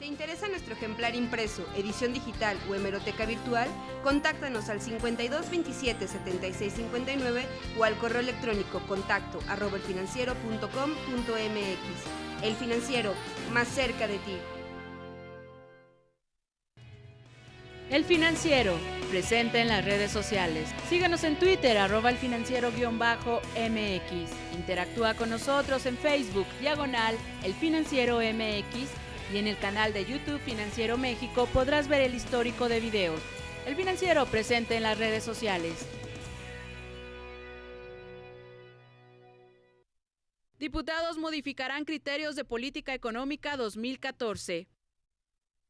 interesa nuestro ejemplar impreso, edición digital o hemeroteca virtual, contáctanos al 52 27 76 59 o al correo electrónico contacto@elfinanciero.com.mx. El Financiero, más cerca de ti. El Financiero, presente en las redes sociales. Síguenos en Twitter, @elfinanciero_MX. Interactúa con nosotros en Facebook, /El Financiero MX, y en el canal de YouTube Financiero México podrás ver el histórico de videos. El Financiero, presente en las redes sociales. Diputados modificarán criterios de política económica 2014.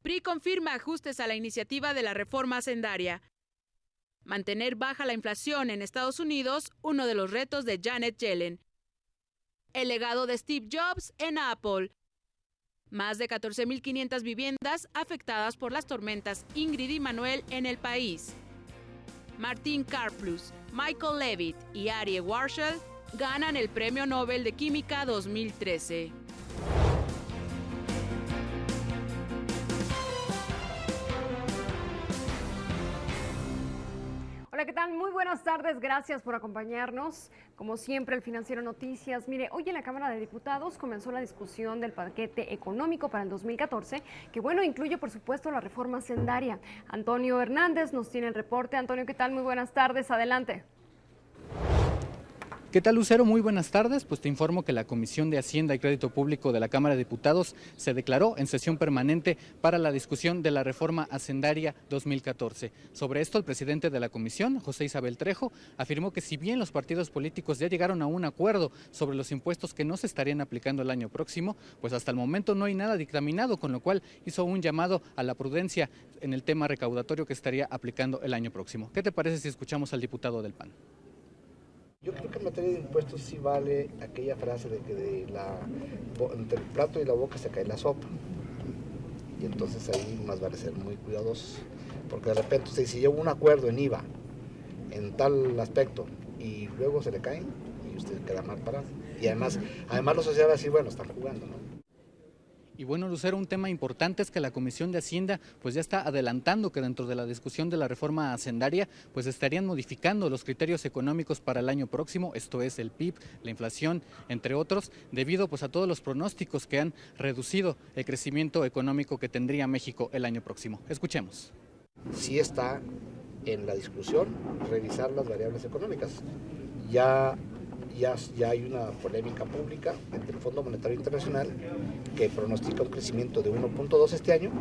PRI confirma ajustes a la iniciativa de la reforma hacendaria. Mantener baja la inflación en Estados Unidos, uno de los retos de Janet Yellen. El legado de Steve Jobs en Apple. Más de 14.500 viviendas afectadas por las tormentas Ingrid y Manuel en el país. Martin Karplus, Michael Levitt y Arie Warshall ganan el Premio Nobel de Química 2013. Hola, ¿qué tal? Muy buenas tardes, gracias por acompañarnos. Como siempre, el Financiero Noticias. Mire, hoy en la Cámara de Diputados comenzó la discusión del paquete económico para el 2014, que bueno, incluye por supuesto la reforma hacendaria. Antonio Hernández nos tiene el reporte. Antonio, ¿qué tal? Muy buenas tardes, adelante. ¿Qué tal, Lucero? Muy buenas tardes. Pues te informo que la Comisión de Hacienda y Crédito Público de la Cámara de Diputados se declaró en sesión permanente para la discusión de la reforma hacendaria 2014. Sobre esto, el presidente de la comisión, José Isabel Trejo, afirmó que si bien los partidos políticos ya llegaron a un acuerdo sobre los impuestos que no se estarían aplicando el año próximo, pues hasta el momento no hay nada dictaminado, con lo cual hizo un llamado a la prudencia en el tema recaudatorio que estaría aplicando el año próximo. ¿Qué te parece si escuchamos al diputado del PAN? Yo creo que en materia de impuestos sí vale aquella frase de que entre el plato y la boca se cae la sopa. Y entonces ahí más vale ser muy cuidadosos. Porque de repente usted dice, llevo un acuerdo en IVA, en tal aspecto, y luego se le cae y usted queda mal parado. Y además los sociales van a decir, bueno, están jugando, ¿no? Y bueno, Lucero, un tema importante es que la Comisión de Hacienda pues ya está adelantando que dentro de la discusión de la reforma hacendaria pues estarían modificando los criterios económicos para el año próximo, esto es el PIB, la inflación, entre otros, debido pues a todos los pronósticos que han reducido el crecimiento económico que tendría México el año próximo. Escuchemos. Sí está en la discusión revisar las variables económicas. Ya hay una polémica pública entre el Fondo Monetario Internacional que pronostica un crecimiento de 1.2 este año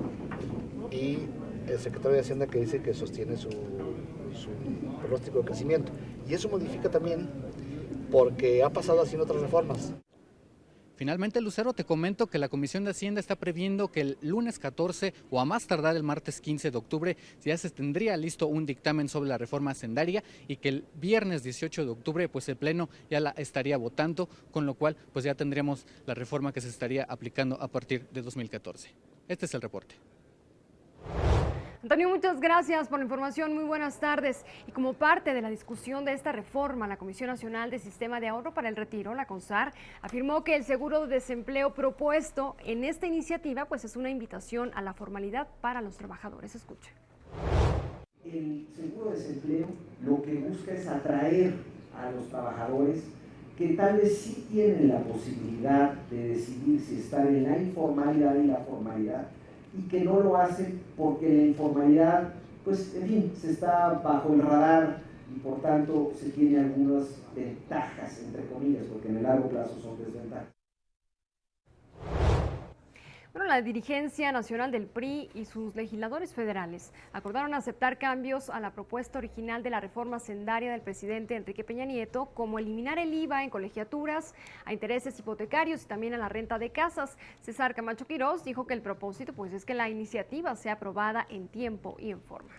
y el secretario de Hacienda que dice que sostiene su pronóstico de crecimiento. Y eso modifica también porque ha pasado así en otras reformas. Finalmente, Lucero, te comento que la Comisión de Hacienda está previendo que el lunes 14 o a más tardar el martes 15 de octubre ya se tendría listo un dictamen sobre la reforma hacendaria y que el viernes 18 de octubre pues el Pleno ya la estaría votando, con lo cual pues ya tendríamos la reforma que se estaría aplicando a partir de 2014. Este es el reporte. Antonio, muchas gracias por la información, muy buenas tardes. Y como parte de la discusión de esta reforma, la Comisión Nacional de Sistema de Ahorro para el Retiro, la CONSAR, afirmó que el seguro de desempleo propuesto en esta iniciativa pues es una invitación a la formalidad para los trabajadores. Escuche. El seguro de desempleo lo que busca es atraer a los trabajadores que tal vez sí tienen la posibilidad de decidir si estar en la informalidad y la formalidad, y que no lo hacen porque la informalidad, pues en fin, se está bajo el radar y por tanto se tiene algunas ventajas, entre comillas, porque en el largo plazo son desventajas. Bueno, la dirigencia nacional del PRI y sus legisladores federales acordaron aceptar cambios a la propuesta original de la reforma hacendaria del presidente Enrique Peña Nieto, como eliminar el IVA en colegiaturas, a intereses hipotecarios y también a la renta de casas. César Camacho Quirós dijo que el propósito pues es que la iniciativa sea aprobada en tiempo y en forma.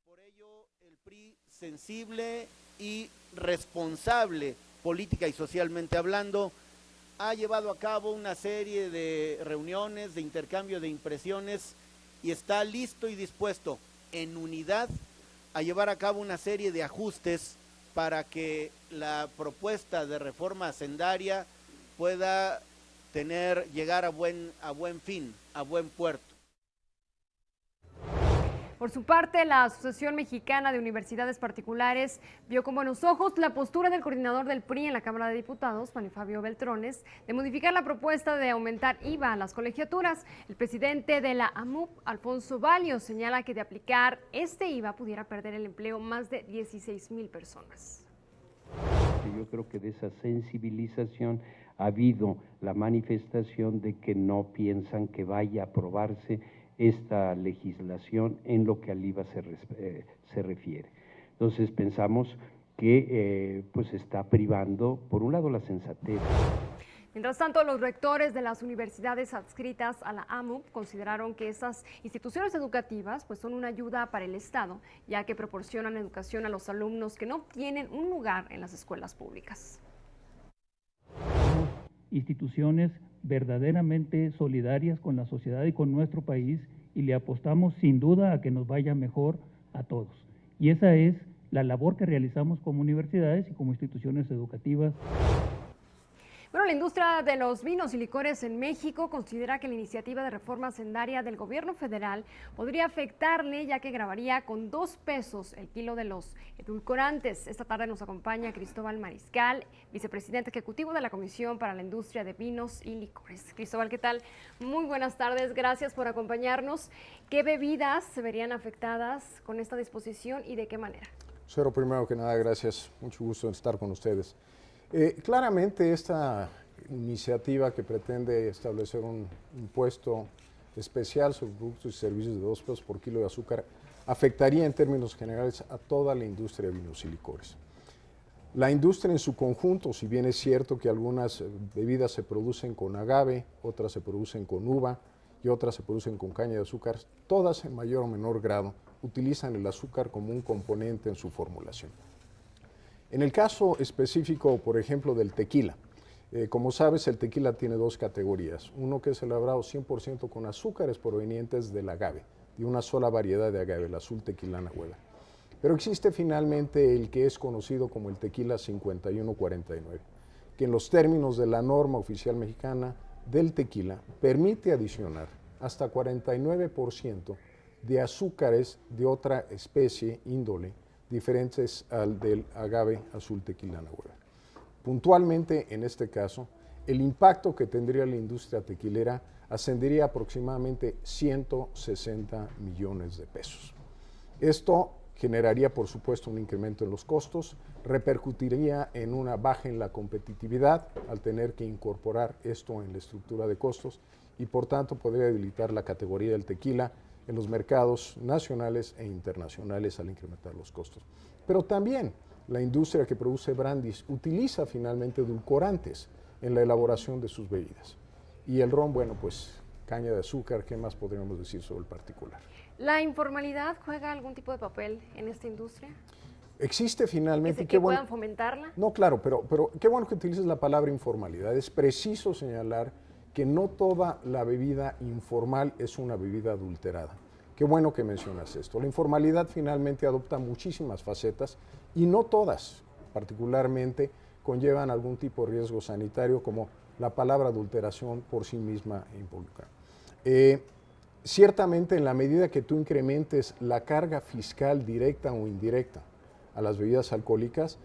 Por ello, el PRI, sensible y responsable política y socialmente hablando, ha llevado a cabo una serie de reuniones, de intercambio de impresiones y está listo y dispuesto en unidad a llevar a cabo una serie de ajustes para que la propuesta de reforma hacendaria pueda llegar a buen fin, a buen puerto. Por su parte, la Asociación Mexicana de Universidades Particulares vio con buenos ojos la postura del coordinador del PRI en la Cámara de Diputados, Manuel Fabio Beltrones, de modificar la propuesta de aumentar IVA a las colegiaturas. El presidente de la AMUP, Alfonso Valio, señala que de aplicar este IVA pudiera perder el empleo más de 16,000 personas. Yo creo que de esa sensibilización ha habido la manifestación de que no piensan que vaya a aprobarse esta legislación en lo que al IVA se refiere. Entonces pensamos que pues está privando, por un lado, la sensatez. Mientras tanto, los rectores de las universidades adscritas a la AMUP consideraron que estas instituciones educativas pues, son una ayuda para el Estado, ya que proporcionan educación a los alumnos que no tienen un lugar en las escuelas públicas. Instituciones verdaderamente solidarias con la sociedad y con nuestro país, y le apostamos sin duda a que nos vaya mejor a todos. Y esa es la labor que realizamos como universidades y como instituciones educativas. Bueno, la industria de los vinos y licores en México considera que la iniciativa de reforma hacendaria del gobierno federal podría afectarle, ya que grabaría con 2 pesos el kilo de los edulcorantes. Esta tarde nos acompaña Cristóbal Mariscal, vicepresidente ejecutivo de la Comisión para la Industria de Vinos y Licores. Cristóbal, ¿qué tal? Muy buenas tardes, gracias por acompañarnos. ¿Qué bebidas se verían afectadas con esta disposición y de qué manera? Cero, primero que nada, gracias. Mucho gusto en estar con ustedes. Claramente esta iniciativa que pretende establecer un impuesto especial sobre productos y servicios de 2 pesos por kilo de azúcar afectaría en términos generales a toda la industria de vinos y licores. La industria en su conjunto, si bien es cierto que algunas bebidas se producen con agave, otras se producen con uva y otras se producen con caña de azúcar, todas en mayor o menor grado utilizan el azúcar como un componente en su formulación. En el caso específico, por ejemplo, del tequila, como sabes, el tequila tiene 2 categorías. Uno que es elaborado 100% con azúcares provenientes del agave, de una sola variedad de agave, el azul tequilana hueva. Pero existe finalmente el que es conocido como el tequila 5149, que en los términos de la norma oficial mexicana del tequila permite adicionar hasta 49% de azúcares de otra especie, índole, diferentes al del agave azul tequilana hueva. Puntualmente, en este caso, el impacto que tendría la industria tequilera ascendería aproximadamente 160 millones de pesos. Esto generaría, por supuesto, un incremento en los costos, repercutiría en una baja en la competitividad al tener que incorporar esto en la estructura de costos y, por tanto, podría debilitar la categoría del tequila en los mercados nacionales e internacionales al incrementar los costos. Pero también la industria que produce brandies utiliza finalmente edulcorantes en la elaboración de sus bebidas. Y el ron, bueno, pues caña de azúcar, ¿qué más podríamos decir sobre el particular? ¿La informalidad juega algún tipo de papel en esta industria? Existe finalmente... ¿Que puedan fomentarla? No, claro, pero qué bueno que utilices la palabra informalidad. Es preciso señalar que no toda la bebida informal es una bebida adulterada. Qué bueno que mencionas esto. La informalidad finalmente adopta muchísimas facetas y no todas, particularmente, conllevan algún tipo de riesgo sanitario como la palabra adulteración por sí misma involucra. Ciertamente, en la medida que tú incrementes la carga fiscal directa o indirecta a las bebidas alcohólicas,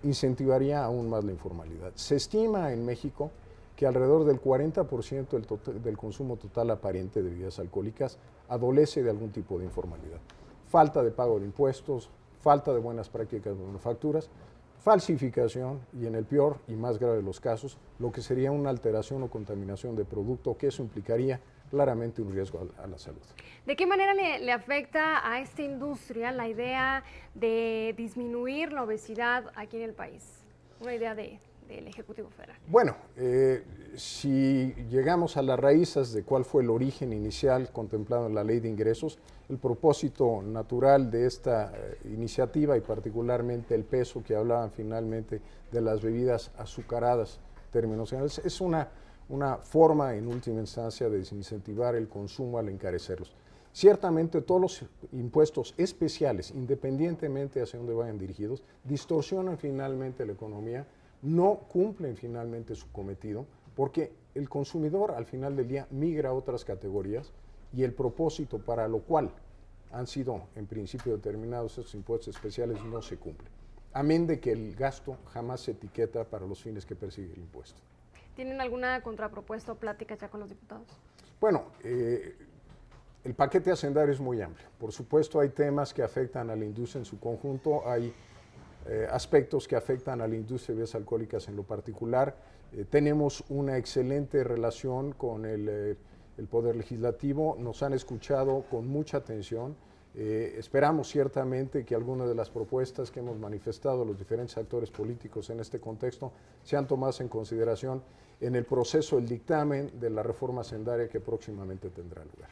incentivaría aún más la informalidad. Se estima en México que alrededor del 40% del consumo total aparente de bebidas alcohólicas adolece de algún tipo de informalidad. Falta de pago de impuestos, falta de buenas prácticas de manufacturas, falsificación y, en el peor y más grave de los casos, lo que sería una alteración o contaminación de producto, que eso implicaría claramente un riesgo a la salud. ¿De qué manera le afecta a esta industria la idea de disminuir la obesidad aquí en el país? Una idea del Ejecutivo Federal. Bueno, si llegamos a las raíces de cuál fue el origen inicial contemplado en la Ley de Ingresos, el propósito natural de esta iniciativa y particularmente el peso que hablaban finalmente de las bebidas azucaradas, términos generales, es una forma en última instancia de desincentivar el consumo al encarecerlos. Ciertamente todos los impuestos especiales, independientemente hacia dónde vayan dirigidos, distorsionan finalmente la economía, no cumplen finalmente su cometido, porque el consumidor al final del día migra a otras categorías y el propósito para lo cual han sido en principio determinados esos impuestos especiales no se cumple. Amén de que el gasto jamás se etiqueta para los fines que persigue el impuesto. ¿Tienen alguna contrapropuesta o plática ya con los diputados? Bueno, el paquete hacendario es muy amplio. Por supuesto, hay temas que afectan a la industria en su conjunto, hay aspectos que afectan a la industria de bebidas alcohólicas en lo particular. Tenemos una excelente relación con el Poder Legislativo, nos han escuchado con mucha atención. Esperamos ciertamente que algunas de las propuestas que hemos manifestado los diferentes actores políticos en este contexto sean tomadas en consideración en el proceso del dictamen de la reforma hacendaria que próximamente tendrá lugar.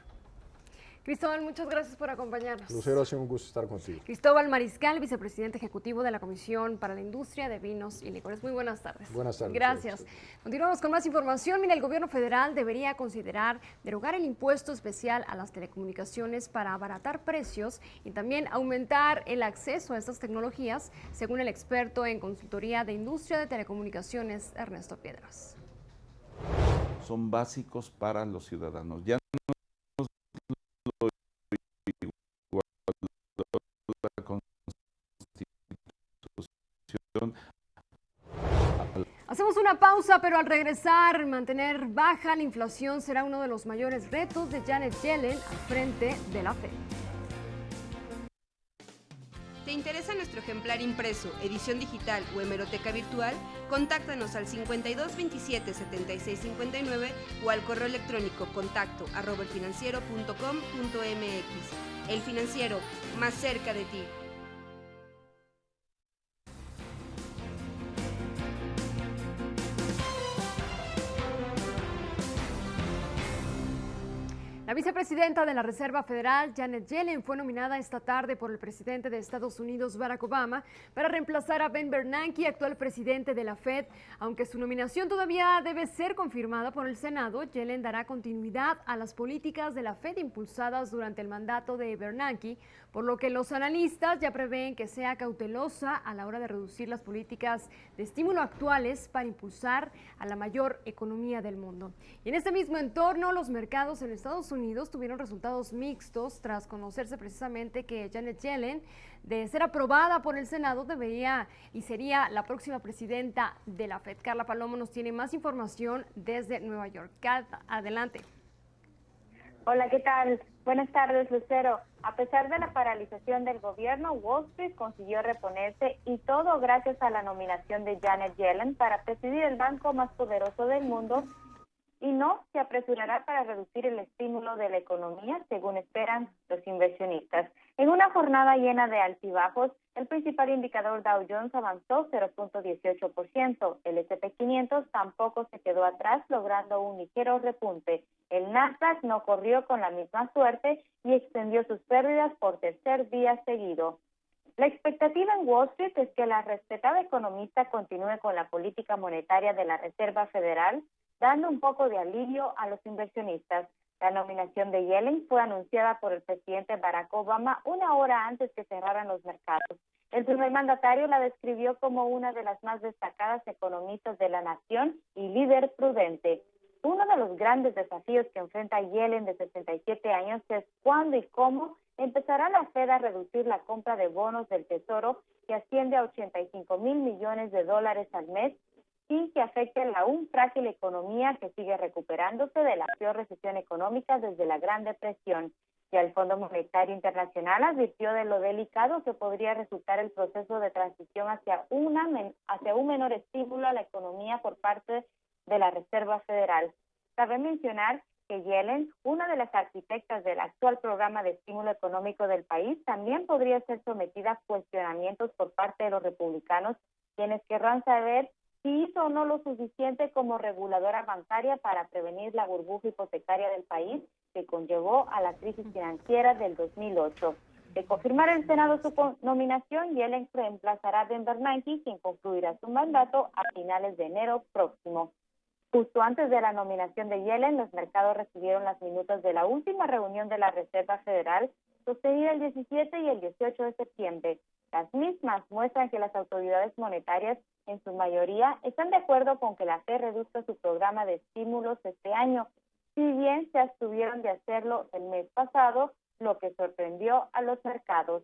Cristóbal, muchas gracias por acompañarnos. Lucero, ha sido un gusto estar contigo. Cristóbal Mariscal, vicepresidente ejecutivo de la Comisión para la Industria de Vinos y Licores. Muy buenas tardes. Buenas tardes. Gracias. Continuamos con más información. Mira, el gobierno federal debería considerar derogar el impuesto especial a las telecomunicaciones para abaratar precios y también aumentar el acceso a estas tecnologías, según el experto en consultoría de industria de telecomunicaciones, Ernesto Piedras. Son básicos para los ciudadanos. Ya la Constitución. Hacemos una pausa, pero al regresar, mantener baja la inflación será uno de los mayores retos de Janet Yellen al frente de la Fed. ¿Te interesa nuestro ejemplar impreso, edición digital o hemeroteca virtual? Contáctanos al 5227-7659 o al correo electrónico contacto@elfinanciero.com.mx. El Financiero, más cerca de ti. La vicepresidenta de la Reserva Federal, Janet Yellen, fue nominada esta tarde por el presidente de Estados Unidos, Barack Obama, para reemplazar a Ben Bernanke, actual presidente de la Fed. Aunque su nominación todavía debe ser confirmada por el Senado, Yellen dará continuidad a las políticas de la Fed impulsadas durante el mandato de Bernanke, por lo que los analistas ya prevén que sea cautelosa a la hora de reducir las políticas de estímulo actuales para impulsar a la mayor economía del mundo. Y en este mismo entorno, los mercados en Estados Unidos tuvieron resultados mixtos tras conocerse precisamente que Janet Yellen, de ser aprobada por el Senado, debería y sería la próxima presidenta de la Fed. Carla Palomo nos tiene más información desde Nueva York. Carla, adelante. Hola, ¿qué tal? Buenas tardes, Lucero. A pesar de la paralización del gobierno, Wall Street consiguió reponerse y todo gracias a la nominación de Janet Yellen para presidir el banco más poderoso del mundo y no se apresurará para reducir el estímulo de la economía, según esperan los inversionistas. En una jornada llena de altibajos, el principal indicador Dow Jones avanzó 0.18%. El S&P 500 tampoco se quedó atrás, logrando un ligero repunte. El Nasdaq no corrió con la misma suerte y extendió sus pérdidas por tercer día seguido. La expectativa en Wall Street es que la respetada economista continúe con la política monetaria de la Reserva Federal, dando un poco de alivio a los inversionistas. La nominación de Yellen fue anunciada por el presidente Barack Obama una hora antes que cerraran los mercados. El primer mandatario la describió como una de las más destacadas economistas de la nación y líder prudente. Uno de los grandes desafíos que enfrenta Yellen, de 67 años, es cuándo y cómo empezará la Fed a reducir la compra de bonos del Tesoro, que asciende a $85 mil millones al mes, sin que afecte la aún frágil economía que sigue recuperándose de la peor recesión económica desde la Gran Depresión. Ya el Fondo Monetario Internacional advirtió de lo delicado que podría resultar el proceso de transición hacia un menor estímulo a la economía por parte de la Reserva Federal. Cabe mencionar que Yellen, una de las arquitectas del actual programa de estímulo económico del país, también podría ser sometida a cuestionamientos por parte de los republicanos, quienes querrán saber si hizo o no lo suficiente como reguladora bancaria para prevenir la burbuja hipotecaria del país que conllevó a la crisis financiera del 2008. De confirmar el Senado su nominación, Yellen reemplazará a Ben Bernanke, quien concluirá su mandato a finales de enero próximo. Justo antes de la nominación de Yellen, los mercados recibieron las minutas de la última reunión de la Reserva Federal, sostenido el 17 y el 18 de septiembre. Las mismas muestran que las autoridades monetarias, en su mayoría, están de acuerdo con que la Fed reduzca su programa de estímulos este año, si bien se abstuvieron de hacerlo el mes pasado, lo que sorprendió a los mercados.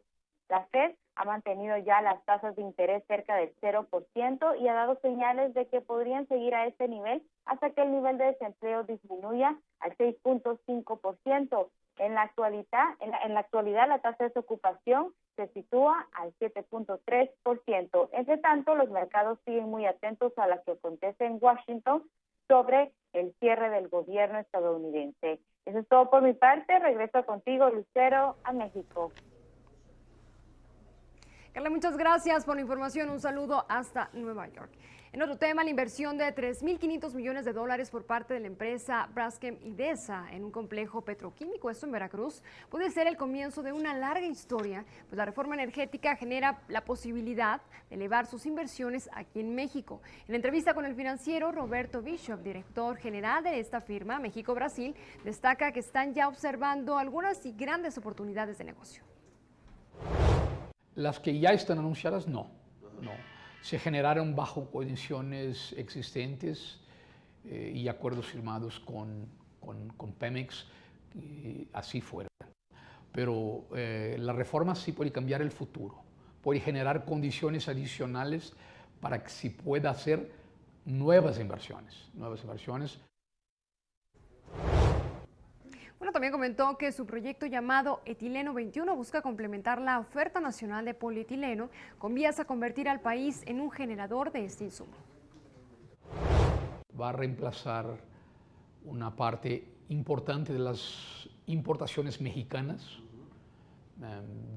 La Fed ha mantenido ya las tasas de interés cerca del 0% y ha dado señales de que podrían seguir a este nivel hasta que el nivel de desempleo disminuya al 6.5%. En la actualidad, la tasa de desocupación se sitúa al 7.3%. Entre tanto, los mercados siguen muy atentos a lo que acontece en Washington sobre el cierre del gobierno estadounidense. Eso es todo por mi parte. Regreso contigo, Lucero, a México. Carla, muchas gracias por la información. Un saludo hasta Nueva York. En otro tema, la inversión de $3.500 millones por parte de la empresa Braskem Idesa en un complejo petroquímico, esto en Veracruz, puede ser el comienzo de una larga historia, pues la reforma energética genera la posibilidad de elevar sus inversiones aquí en México. En la entrevista con El Financiero, Roberto Bishop, director general de esta firma, México-Brasil, destaca que están ya observando algunas y grandes oportunidades de negocio. Las que ya están anunciadas, no. Se generaron bajo condiciones existentes y acuerdos firmados con Pemex, así fuera. Pero la reforma sí puede cambiar el futuro, puede generar condiciones adicionales para que se pueda hacer nuevas inversiones. Bueno, también comentó que su proyecto llamado Etileno 21 busca complementar la oferta nacional de polietileno con vías a convertir al país en un generador de este insumo. Va a reemplazar una parte importante de las importaciones mexicanas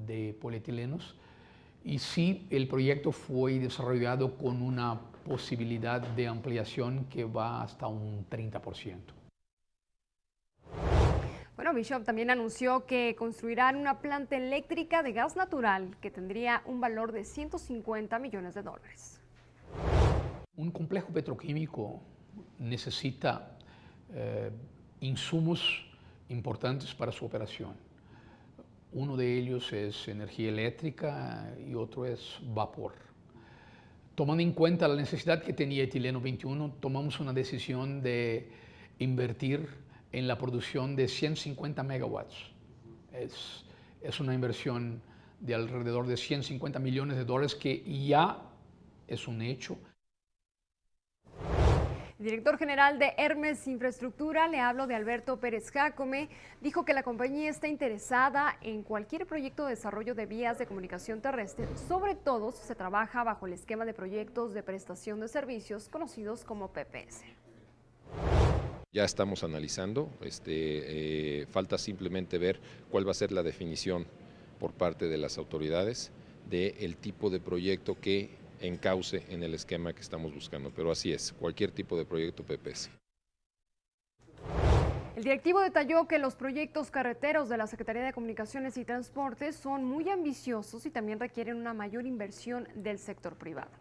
de polietilenos y sí, el proyecto fue desarrollado con una posibilidad de ampliación que va hasta un 30%. Bueno, Bishop también anunció que construirán una planta eléctrica de gas natural que tendría un valor de $150 millones. Un complejo petroquímico necesita insumos importantes para su operación. Uno de ellos es energía eléctrica y otro es vapor. Tomando en cuenta la necesidad que tenía Etileno 21, tomamos una decisión de invertir en la producción de 150 megawatts. Es una inversión de alrededor de $150 millones que ya es un hecho. El director general de Hermes Infraestructura, le hablo de Alberto Pérez Jácome, dijo que la compañía está interesada en cualquier proyecto de desarrollo de vías de comunicación terrestre, sobre todo si se trabaja bajo el esquema de proyectos de prestación de servicios conocidos como PPS. Ya estamos analizando, falta simplemente ver cuál va a ser la definición por parte de las autoridades del tipo de proyecto que encauce en el esquema que estamos buscando, pero así es, cualquier tipo de proyecto PPS. El directivo detalló que los proyectos carreteros de la Secretaría de Comunicaciones y Transportes son muy ambiciosos y también requieren una mayor inversión del sector privado.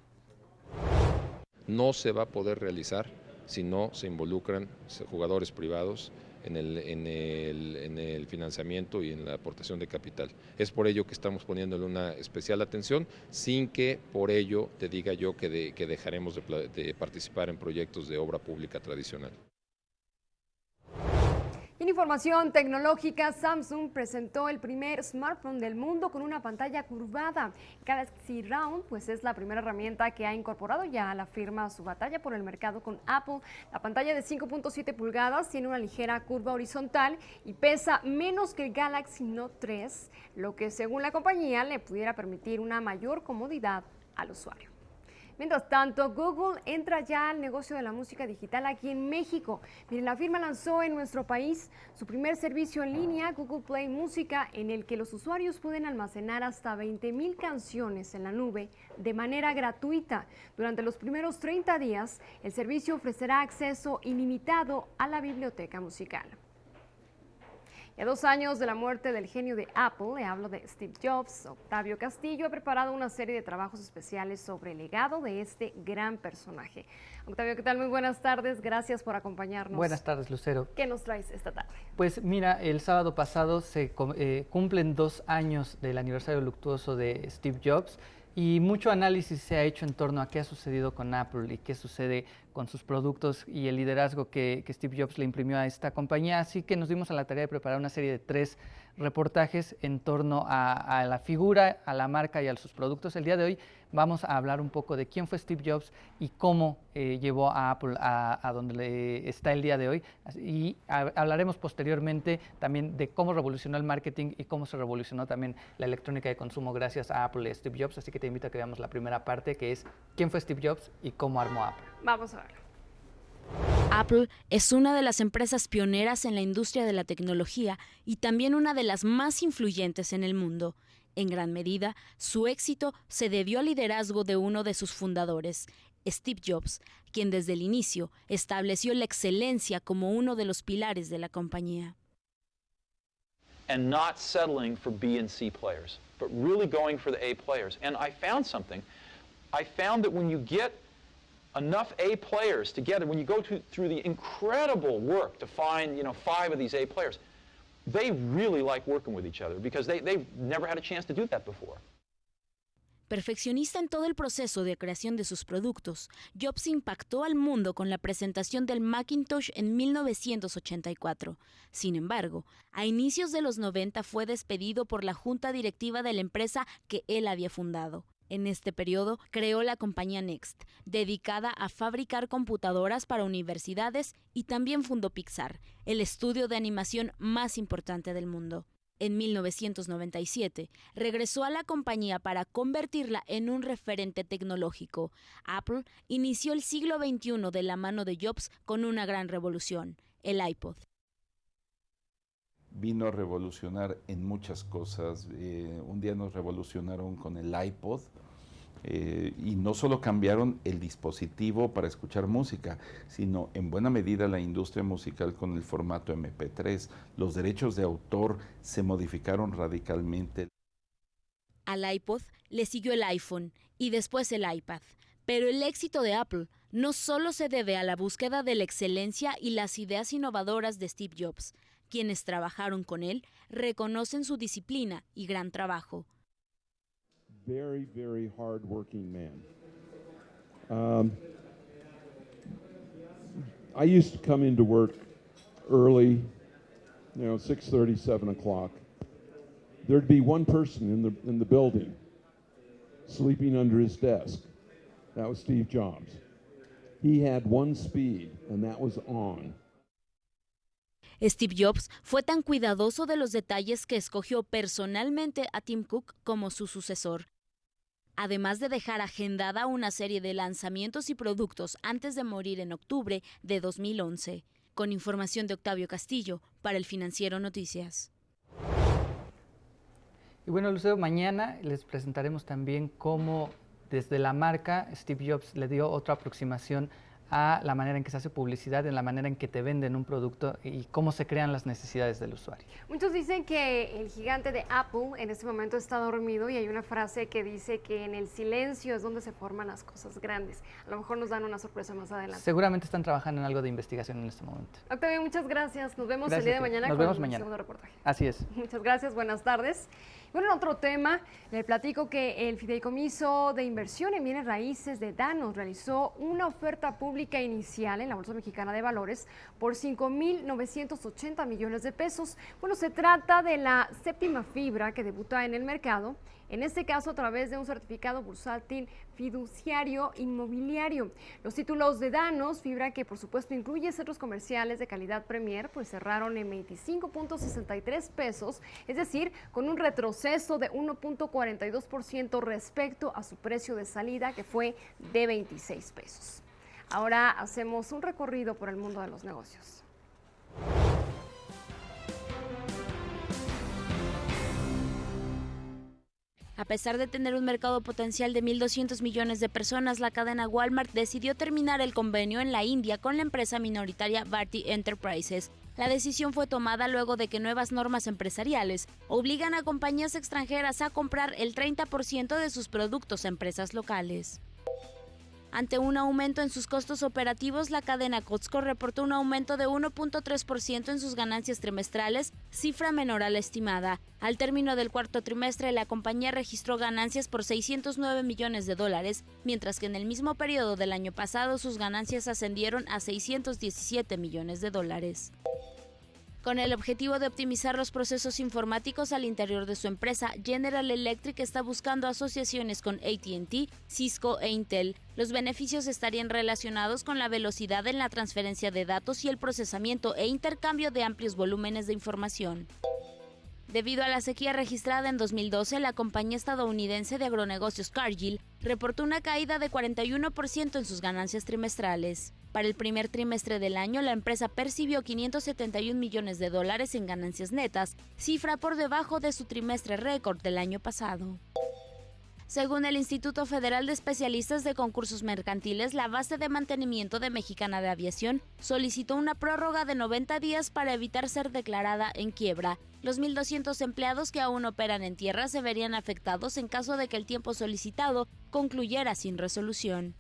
No se va a poder realizar si no se involucran jugadores privados en el financiamiento y en la aportación de capital. Es por ello que estamos poniéndole una especial atención, sin que por ello te diga yo que dejaremos de participar en proyectos de obra pública tradicional. En información tecnológica, Samsung presentó el primer smartphone del mundo con una pantalla curvada. Galaxy Round pues es la primera herramienta que ha incorporado ya a la firma a su batalla por el mercado con Apple. La pantalla de 5.7 pulgadas tiene una ligera curva horizontal y pesa menos que el Galaxy Note 3, lo que según la compañía le pudiera permitir una mayor comodidad al usuario. Mientras tanto, Google entra ya al negocio de la música digital aquí en México. Miren, la firma lanzó en nuestro país su primer servicio en línea, Google Play Música, en el que los usuarios pueden almacenar hasta 20,000 canciones en la nube de manera gratuita. Durante los primeros 30 días, el servicio ofrecerá acceso ilimitado a la biblioteca musical. Y a 2 años de la muerte del genio de Apple, le hablo de Steve Jobs, Octavio Castillo ha preparado una serie de trabajos especiales sobre el legado de este gran personaje. Octavio, ¿qué tal? Muy buenas tardes, gracias por acompañarnos. Buenas tardes, Lucero. ¿Qué nos traes esta tarde? Pues mira, el sábado pasado se cumplen 2 años del aniversario luctuoso de Steve Jobs y mucho análisis se ha hecho en torno a qué ha sucedido con Apple y qué sucede con sus productos y el liderazgo que Steve Jobs le imprimió a esta compañía, así que nos dimos a la tarea de preparar una serie de 3 reportajes en torno a la figura, a la marca y a sus productos. El día de hoy vamos a hablar un poco de quién fue Steve Jobs y cómo llevó a Apple a donde está el día de hoy, y hablaremos posteriormente también de cómo revolucionó el marketing y cómo se revolucionó también la electrónica de consumo gracias a Apple y a Steve Jobs, así que te invito a que veamos la primera parte, que es quién fue Steve Jobs y cómo armó Apple. Vamos a verlo. Apple es una de las empresas pioneras en la industria de la tecnología y también una de las más influyentes en el mundo. En gran medida, su éxito se debió al liderazgo de uno de sus fundadores, Steve Jobs, quien desde el inicio estableció la excelencia como uno de los pilares de la compañía. And not settling for B and C players, but really going for the A players. And I found something. I found that when you get enough A players together, when you go through the incredible work to find, 5 of these A players, they really like working with each other because they've never had a chance to do that before. Perfeccionista en todo el proceso de creación de sus productos, Jobs impactó al mundo con la presentación del Macintosh en 1984. Sin embargo, a inicios de los 90 fue despedido por la junta directiva de la empresa que él había fundado. En este periodo, creó la compañía Next, dedicada a fabricar computadoras para universidades, y también fundó Pixar, el estudio de animación más importante del mundo. En 1997, regresó a la compañía para convertirla en un referente tecnológico. Apple inició el siglo XXI de la mano de Jobs con una gran revolución, el iPod. Vino a revolucionar en muchas cosas. Un día nos revolucionaron con el iPod y no solo cambiaron el dispositivo para escuchar música, sino en buena medida la industria musical con el formato MP3. Los derechos de autor se modificaron radicalmente. Al iPod le siguió el iPhone y después el iPad. Pero el éxito de Apple no solo se debe a la búsqueda de la excelencia y las ideas innovadoras de Steve Jobs. Quienes trabajaron con él reconocen su disciplina y gran trabajo. Very, very hard-working man. I used to come into work early, 6:30, 7 o'clock. There'd be one person in the building sleeping under his desk. That was Steve Jobs. He had one speed, and that was on. Steve Jobs fue tan cuidadoso de los detalles que escogió personalmente a Tim Cook como su sucesor, además de dejar agendada una serie de lanzamientos y productos antes de morir en octubre de 2011. Con información de Octavio Castillo, para El Financiero Noticias. Y bueno, Lucero, mañana les presentaremos también cómo desde la marca Steve Jobs le dio otra aproximación a la manera en que se hace publicidad, en la manera en que te venden un producto y cómo se crean las necesidades del usuario. Muchos dicen que el gigante de Apple en este momento está dormido, y hay una frase que dice que en el silencio es donde se forman las cosas grandes. A lo mejor nos dan una sorpresa más adelante. Seguramente están trabajando en algo de investigación en este momento. Octavio, muchas gracias. Nos vemos el día de mañana con el segundo reportaje. Así es. Muchas gracias, buenas tardes. Bueno, en otro tema, le platico que el Fideicomiso de Inversión en Bienes Raíces de Danos realizó una oferta pública inicial en la Bolsa Mexicana de Valores por 5.980 millones de pesos. Bueno, se trata de la séptima fibra que debuta en el mercado, en este caso a través de un certificado bursátil fiduciario inmobiliario. Los títulos de Danos, fibra que por supuesto incluye centros comerciales de calidad Premier, pues cerraron en 25.63 pesos, es decir, con un retroceso de 1.42% respecto a su precio de salida, que fue de 26 pesos. Ahora hacemos un recorrido por el mundo de los negocios. A pesar de tener un mercado potencial de 1.200 millones de personas, la cadena Walmart decidió terminar el convenio en la India con la empresa minoritaria Bharti Enterprises. La decisión fue tomada luego de que nuevas normas empresariales obligan a compañías extranjeras a comprar el 30% de sus productos a empresas locales. Ante un aumento en sus costos operativos, la cadena Costco reportó un aumento de 1.3% en sus ganancias trimestrales, cifra menor a la estimada. Al término del cuarto trimestre, la compañía registró ganancias por $609 millones, mientras que en el mismo periodo del año pasado sus ganancias ascendieron a $617 millones. Con el objetivo de optimizar los procesos informáticos al interior de su empresa, General Electric está buscando asociaciones con AT&T, Cisco e Intel. Los beneficios estarían relacionados con la velocidad en la transferencia de datos y el procesamiento e intercambio de amplios volúmenes de información. Debido a la sequía registrada en 2012, la compañía estadounidense de agronegocios Cargill reportó una caída de 41% en sus ganancias trimestrales. Para el primer trimestre del año, la empresa percibió $571 millones en ganancias netas, cifra por debajo de su trimestre récord del año pasado. Según el Instituto Federal de Especialistas de Concursos Mercantiles, la base de mantenimiento de Mexicana de Aviación solicitó una prórroga de 90 días para evitar ser declarada en quiebra. Los 1,200 empleados que aún operan en tierra se verían afectados en caso de que el tiempo solicitado concluyera sin resolución.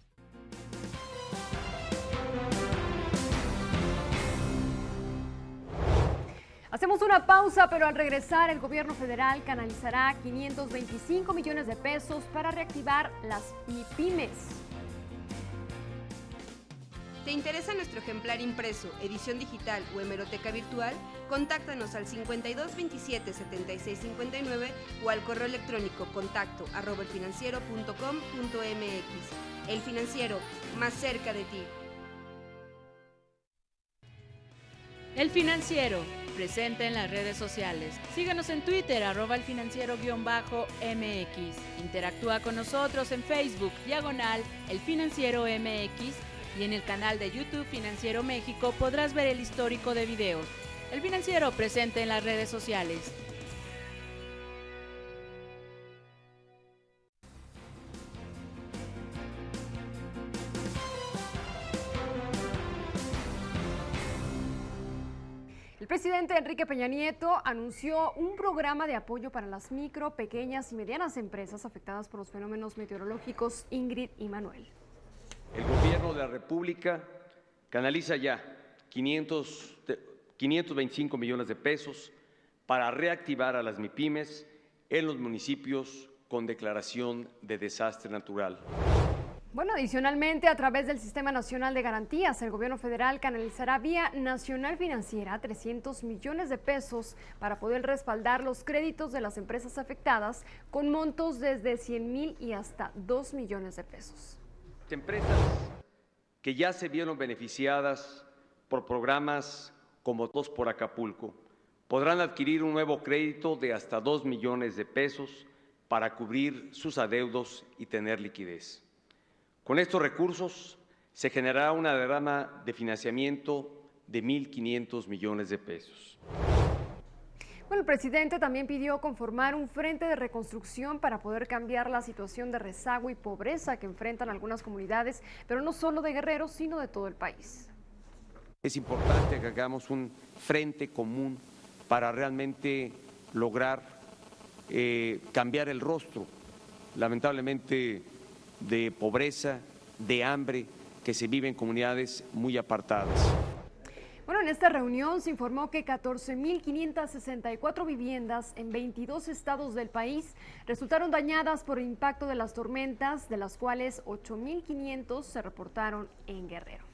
Hacemos una pausa, pero al regresar el gobierno federal canalizará 525 millones de pesos para reactivar las MIPYMES. ¿Te interesa nuestro ejemplar impreso, edición digital o hemeroteca virtual? Contáctanos al 5227-7659 o al correo electrónico contacto@elfinanciero.com.mx. El Financiero, más cerca de ti. El Financiero, presente en las redes sociales. Síguenos en Twitter, @elfinanciero_MX. Interactúa con nosotros en Facebook, /El Financiero MX, y en el canal de YouTube Financiero México podrás ver el histórico de videos. El Financiero, presente en las redes sociales. El presidente Enrique Peña Nieto anunció un programa de apoyo para las micro, pequeñas y medianas empresas afectadas por los fenómenos meteorológicos Ingrid y Manuel. El gobierno de la República canaliza ya 525 millones de pesos para reactivar a las MIPYMES en los municipios con declaración de desastre natural. Bueno, adicionalmente, a través del Sistema Nacional de Garantías, el gobierno federal canalizará vía Nacional Financiera 300 millones de pesos para poder respaldar los créditos de las empresas afectadas con montos desde 100,000 y hasta 2 millones de pesos. Empresas que ya se vieron beneficiadas por programas como Todos por Acapulco podrán adquirir un nuevo crédito de hasta 2 millones de pesos para cubrir sus adeudos y tener liquidez. Con estos recursos se generará una derrama de financiamiento de 1.500 millones de pesos. Bueno, el presidente también pidió conformar un frente de reconstrucción para poder cambiar la situación de rezago y pobreza que enfrentan algunas comunidades, pero no solo de Guerrero, sino de todo el país. Es importante que hagamos un frente común para realmente lograr cambiar el rostro, lamentablemente, de pobreza, de hambre que se vive en comunidades muy apartadas. Bueno, en esta reunión se informó que 14.564 viviendas en 22 estados del país resultaron dañadas por el impacto de las tormentas, de las cuales 8.500 se reportaron en Guerrero.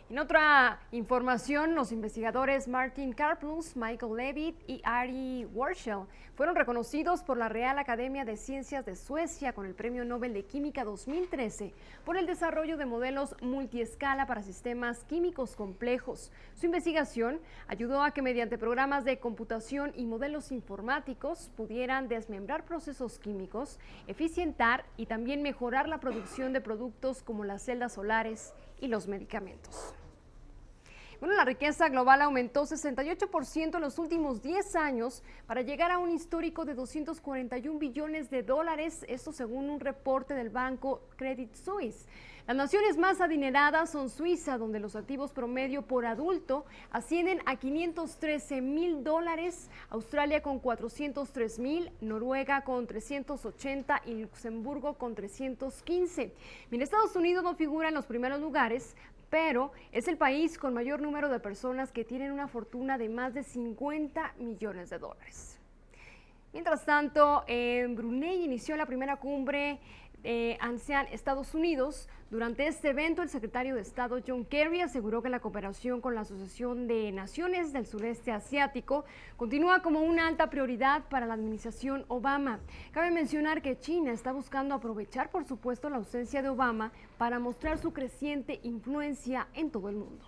En otra información, los investigadores Martin Karplus, Michael Levitt y Ari Warshel fueron reconocidos por la Real Academia de Ciencias de Suecia con el Premio Nobel de Química 2013 por el desarrollo de modelos multiescala para sistemas químicos complejos. Su investigación ayudó a que mediante programas de computación y modelos informáticos pudieran desmembrar procesos químicos, eficientar y también mejorar la producción de productos como las celdas solares y los medicamentos. Bueno, la riqueza global aumentó 68% en los últimos 10 años para llegar a un histórico de 241 billones de dólares, esto según un reporte del banco Credit Suisse. Las naciones más adineradas son Suiza, donde los activos promedio por adulto ascienden a $513,000, Australia con 403,000, Noruega con 380 y Luxemburgo con 315. Bien, Estados Unidos no figura en los primeros lugares, pero es el país con mayor número de personas que tienen una fortuna de más de 50 millones de dólares. Mientras tanto, en Brunei inició la primera cumbre ASEAN-Estados Unidos. Durante este evento, el secretario de Estado John Kerry aseguró que la cooperación con la Asociación de Naciones del Sureste Asiático continúa como una alta prioridad para la administración Obama. Cabe mencionar que China está buscando aprovechar, por supuesto, la ausencia de Obama para mostrar su creciente influencia en todo el mundo.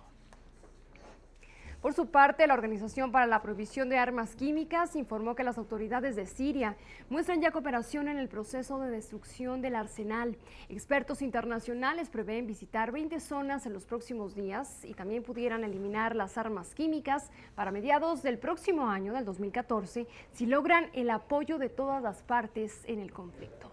Por su parte, la Organización para la Prohibición de Armas Químicas informó que las autoridades de Siria muestran ya cooperación en el proceso de destrucción del arsenal. Expertos internacionales prevén visitar 20 zonas en los próximos días y también pudieran eliminar las armas químicas para mediados del próximo año, del 2014, si logran el apoyo de todas las partes en el conflicto.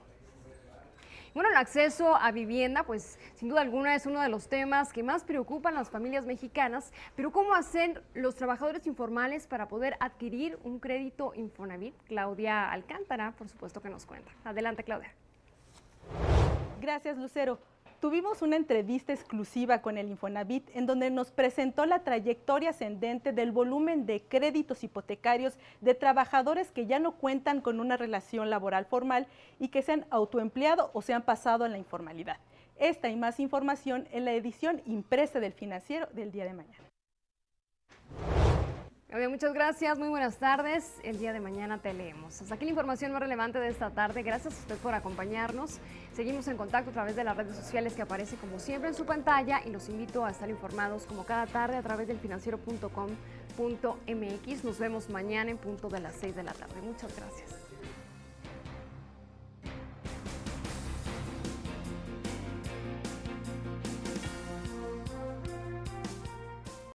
Bueno, el acceso a vivienda, pues sin duda alguna es uno de los temas que más preocupan a las familias mexicanas, pero ¿cómo hacen los trabajadores informales para poder adquirir un crédito Infonavit? Claudia Alcántara, por supuesto que nos cuenta. Adelante, Claudia. Gracias, Lucero. Tuvimos una entrevista exclusiva con el Infonavit en donde nos presentó la trayectoria ascendente del volumen de créditos hipotecarios de trabajadores que ya no cuentan con una relación laboral formal y que se han autoempleado o se han pasado a la informalidad. Esta y más información en la edición impresa del Financiero del día de mañana. Muchas gracias, muy buenas tardes. El día de mañana te leemos. Hasta aquí la información más relevante de esta tarde. Gracias a usted por acompañarnos. Seguimos en contacto a través de las redes sociales que aparece como siempre en su pantalla y los invito a estar informados como cada tarde a través del financiero.com.mx. Nos vemos mañana en punto de las 6 de la tarde. Muchas gracias.